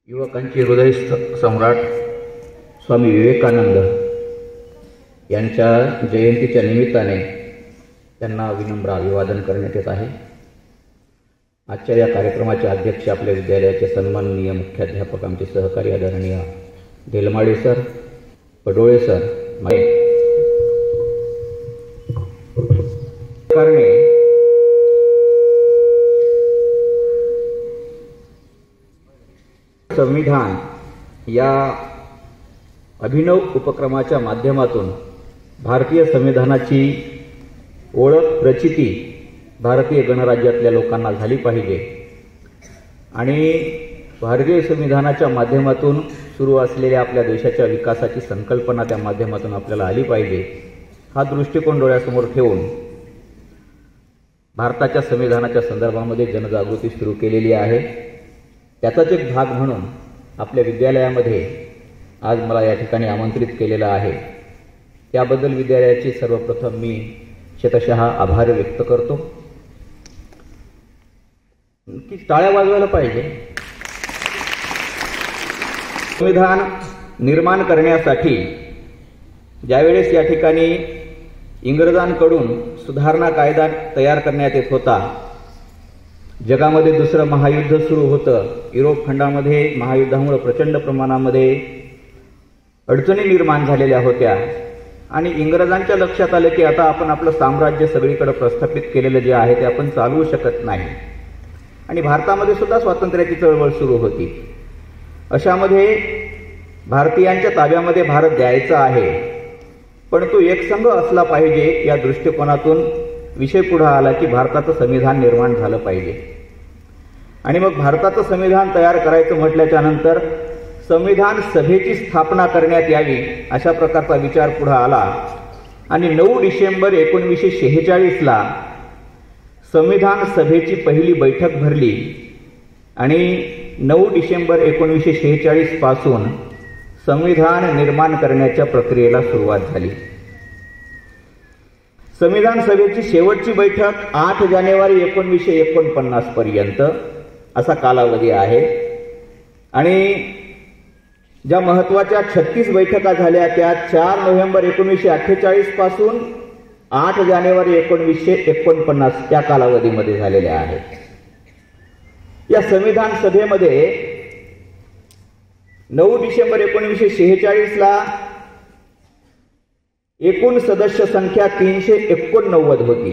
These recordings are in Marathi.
युवकांचे हृदय सम्राट स्वामी विवेकानंद यांच्या जयंतीच्या निमित्ताने त्यांना विनम्र अभिवादन करण्यात येत आहे। आजच्या या कार्यक्रमाचे अध्यक्ष आपल्या विद्यालयाचे सन्माननीय मुख्याध्यापक आमचे सहकारी आदरणीय देलमाडे सर, पडोळे सर, कारणे संविधान या अभिनव उपक्रमाच्या माध्यमातून भारतीय संविधानाची ओळख प्रचिती भारतीय गणराज्यातल्या लोकांना झाली पाहिजे आणि भारतीय संविधानाच्या माध्यमातून सुरू असलेल्या आपल्या देशाच्या विकासाची संकल्पना त्या माध्यमातून आपल्याला आली पाहिजे हा दृष्टिकोन डोळ्यासमोर ठेवून भारताच्या संविधानाच्या संदर्भामध्ये जनजागृती सुरू केलेली आहे। त्याचाच एक भाग म्हणून आपल्या विद्यालयामध्ये आज मला या ठिकाणी आमंत्रित केलेलं आहे। त्याबद्दल विद्यालयाचे सर्वप्रथम मी शतशः आभार व्यक्त करतो की टाळ्या वाजवायला पाहिजे। संविधान निर्माण करण्यासाठी ज्यावेळेस या ठिकाणी इंग्रजांकडून सुधारणा कायदा तयार करण्यात येत होता, जगामध्ये दुसरं महायुद्ध सुरू होतं, युरोप खंडामध्ये महायुद्धामुळे प्रचंड प्रमाणामध्ये अडचणी निर्माण झालेल्या होत्या आणि इंग्रजांच्या लक्षात आलं की आता आपण आपलं साम्राज्य सगळीकडे प्रस्थापित केलेलं जे आहे ते आपण चालवू शकत नाही आणि भारतामध्ये सुद्धा स्वातंत्र्याची चळवळ सुरू होती। अशामध्ये भारतीयांच्या ताब्यामध्ये भारत द्यायचा आहे, पण तो एकसंघ असला पाहिजे या दृष्टिकोनातून विषय पुढे आला की भारताचं संविधान निर्माण झालं पाहिजे। आणि मग भारताचं संविधान तयार करायचं म्हटल्याच्या नंतर संविधान सभेची स्थापना करण्यात यावी अशा प्रकारचा विचार पुढे आला आणि 9 डिसेंबर 1946ला संविधान सभेची पहिली बैठक भरली आणि 9 डिसेंबर 1946 पासून संविधान निर्माण करण्याच्या प्रक्रियेला सुरुवात झाली। संविधान सभेची शेवटची बैठक 8 जानेवारी 1949 पर्यंत असा कालावधी आहे आणि ज्या महत्त्वाच्या 36 बैठका झाल्या त्या 4 नोव्हेंबर 1948 पासून 8 जानेवारी 1949 या कालावधीमध्ये झालेल्या आहेत। या संविधान सभेमध्ये 9 डिसेंबर 1946ला एकूण सदस्य संख्या 389 होती।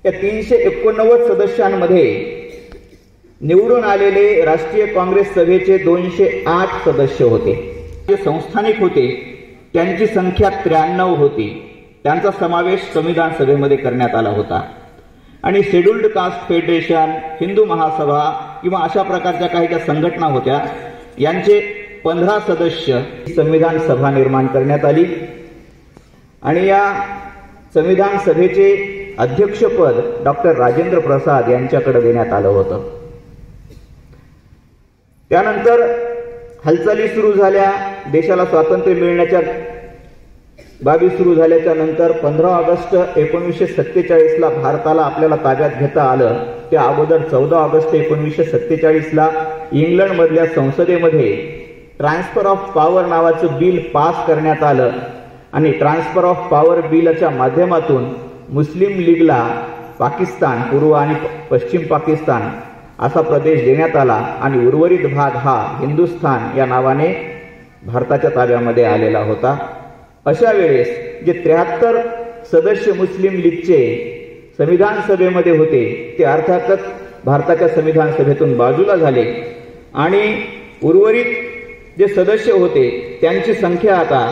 या 389 सदस्यांमध्ये निवडून आलेले राष्ट्रीय काँग्रेस सभेचे 208 सदस्य होते। जे संस्थानिक होते त्यांची संख्या 93 होती। त्यांचा समावेश संविधान सभेमध्ये करण्यात आला होता आणि scheduled caste federation, Hindu Mahasabha किंवा अशा प्रकारच्या काही ज्या संघटना होत्या यांचे 15 सदस्य संविधान सभा निर्माण करण्यात आली आणि या संविधान सभेचे अध्यक्षपद डॉक्टर राजेंद्र प्रसाद यांच्याकडे देण्यात आलं होतं। त्यानंतर हालचाली सुरू झाल्या, देशाला स्वातंत्र्य मिळण्याच्या बाबी सुरू झाल्याच्या नंतर 15 ऑगस्ट 1947ला भारताला आपल्याला ताब्यात घेता आलं। त्या अगोदर 14 ऑगस्ट 1947ला इंग्लंडमधल्या संसदेमध्ये ट्रान्सफर ऑफ पॉवर नावाचं बिल पास करण्यात आलं आणि ट्रान्सफर ऑफ पॉवर बिलच्या माध्यमातून मुस्लिम लीगला पाकिस्तान, पूर्व आणि पश्चिम पाकिस्तान असा प्रदेश देण्यात आला आणि उर्वरित भाग हा हिंदुस्थान या नावाने भारताच्या ताब्यामध्ये आलेला होता। अशा वेळेस जे 73 सदस्य मुस्लिम लीगचे संविधान सभेमध्ये होते ते अर्थातच भारताच्या संविधान सभेतून बाजूला झाले आणि उर्वरित जे सदस्य होते त्यांची संख्या आता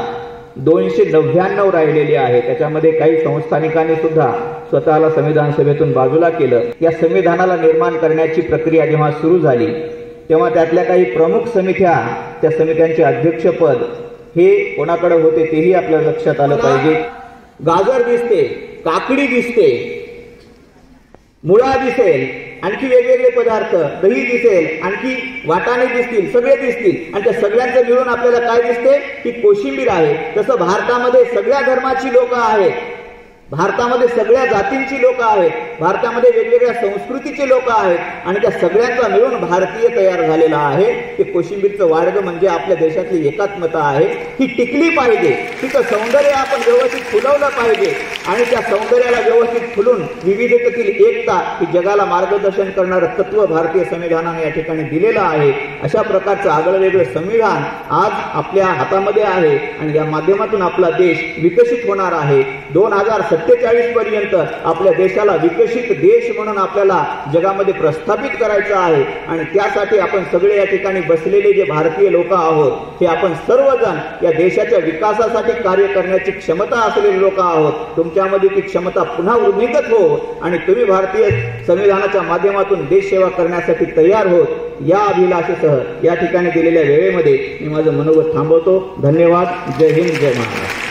299 राहिलेली आहे। त्याच्यामध्ये काही संस्थानिकांनी सुद्धा स्वतःला संविधान सभेतून बाजूला केलं। या संविधानाला निर्माण करण्याची प्रक्रिया जेव्हा सुरू झाली तेव्हा त्यातल्या काही प्रमुख समित्या, त्या समित्यांचे अध्यक्षपद हे कोणाकडे होते तेही आपल्या लक्षात आलं पाहिजे। गाजर दिसते, काकडी दिसते, मुळा दिसेल, आणखी वेगवेगळे पदार्थ, दही दिसेल, आणखी वाटाणे दिसतील, सगळे दिसतील आणि त्या सगळ्यांचं मिळून आपल्याला काय दिसते की कोशिंबीर आहे। तसं भारतामध्ये सगळ्या धर्माची लोक आहेत, भारतामध्ये सगळ्या जातींची लोक आहेत, भारतामध्ये वेगवेगळ्या संस्कृतीचे लोक आहेत आणि त्या सगळ्यांचा मिळून भारतीय तयार झालेला आहे. ते कोशिंबीरचं वाडग म्हणजे आपल्या देशातली एकात्मता आहे. ही टिकली पाहिजे, तिचं सौंदर्य आपण व्यवस्थित फुलवलं पाहिजे आणि त्या सौंदर्याला व्यवस्थित फुलून विविधतेतील एकता ही जगाला मार्गदर्शन करणारं तत्व भारतीय संविधानाने या ठिकाणी दिलेलं आहे. अशा प्रकारचं आगळं वेगळं संविधान आज आपल्या हातामध्ये आहे आणि या माध्यमातून आपला देश विकसित होणार आहे. 2047 पर्यंत आपल्या देशाला विकसित देश म्हणून आपल्याला जगामध्ये प्रस्थापित करायचं आहे आणि त्यासाठी आपण सगळे या ठिकाणी बसलेले जे भारतीय लोक आहोत, हे आपण सर्वजण या देशाच्या विकासासाठी कार्य करण्याची क्षमता असलेले लोक आहोत. तुमच्यामध्ये ती क्षमता पुन्हा वृद्धिंगत हो आणि तुम्ही भारतीय संविधानाच्या माध्यमातून देश सेवा करण्यासाठी तयार होत. या अभिलाषेसह या ठिकाणी दिलेल्या वेळेमध्ये मी माझं मनोगत थांबवतो. धन्यवाद. जय हिंद, जय महाराष्ट्र.